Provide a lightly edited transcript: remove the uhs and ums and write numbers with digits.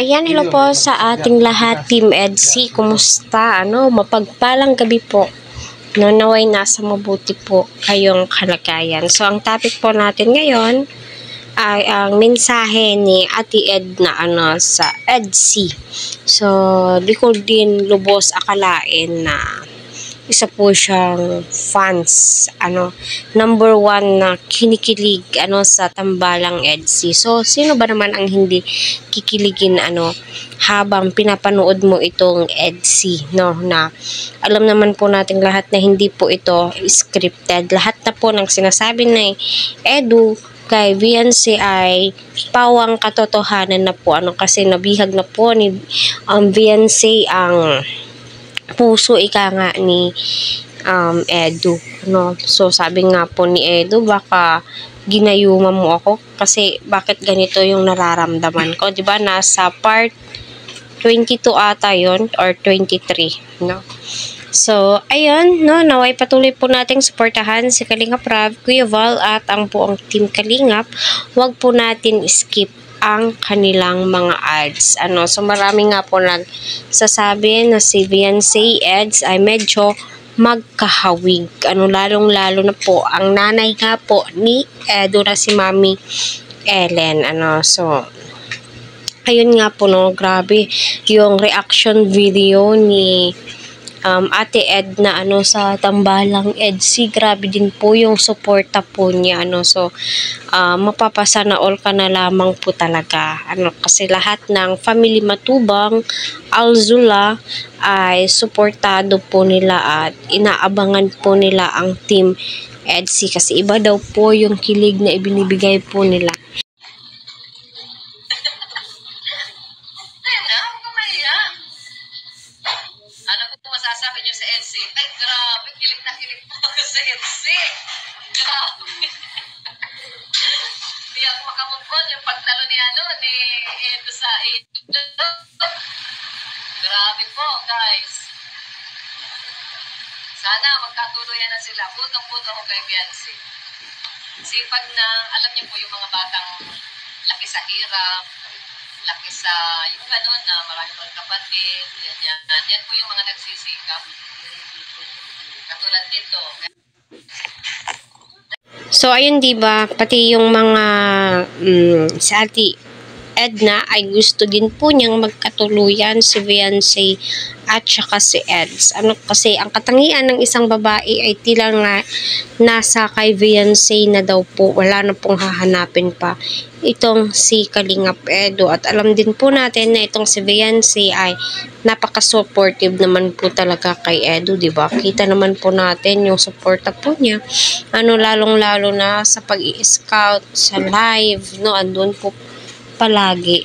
Ayan, hello po sa ating lahat, Team EDSI. Kumusta? Mapagpalang gabi po. Naway nasa mabuti po kayong kalagayan. So, ang topic po natin ngayon ay ang mensahe ni Ate Ed na sa EDSI. So, di ko din lubos akalain na isa po siyang fans, number one na kinikilig, sa tambalang EDSI. So, sino ba naman ang hindi kikiligin, habang pinapanood mo itong EDSI, na alam naman po nating lahat na hindi po ito scripted. Lahat na po ng sinasabi na Edu kay VNC ay pawang katotohanan na po, kasi nabihag na po ni VNC ang puso ika nga ni Edu, So sabi nga po ni Edu, baka ginayuma mo ako kasi bakit ganito yung nararamdaman ko, 'di ba? Nasa part 22 ata 'yon or 23, So, ayun, naway patuloy po nating suportahan si Kalingap Rab, Kuya Val at ang buong Team Kalingap. Huwag po natin skip ang kanilang mga ads. So marami nga po nagsasabi na si VNC ads ay medyo magkahawig. Lalong-lalo na po ang nanay nga po ni Edu na si Mami Ellen. So ayun nga po, grabe yung reaction video ni Ate Ed na sa tambalang EDSI. Grabe din po yung suporta po niya, So mapapasana all ka na lamang po talaga, kasi lahat ng family Matubang Alzula ay suportado po nila at inaabangan po nila ang Team EDSI kasi iba daw po yung kilig na ibinibigay po nila. Masasabi niyo sa EDSI, ay grabe, kilig na kilig po ako sa EDSI. Grabe. Hindi ako makamungkol yung pagtalo ni Edo sa Edo. Grabe po, guys. Sana magkatuluyan na sila. Butong-buto ako kay Biancy. Sipag na, alam niyo po yung mga batang laki sa hirap, laki sa yung na marami pang kapatid, yan po yung mga nagsisikap. Katulad dito. So ayun, diba, pati yung mga sa Ate Edna ay gusto din po niyang magkatuluyan si VNC at saka si Eds. Kasi ang katangian ng isang babae ay tila nga nasa kay VNC na daw po, wala na pong hahanapin pa itong si Kalingap Edu. At alam din po natin na itong si VNC ay napaka-supportive naman po talaga kay Edu, diba? Kita naman po natin yung suporta po niya, lalong-lalo na sa pag-i-scout, sa live, andun po palagi.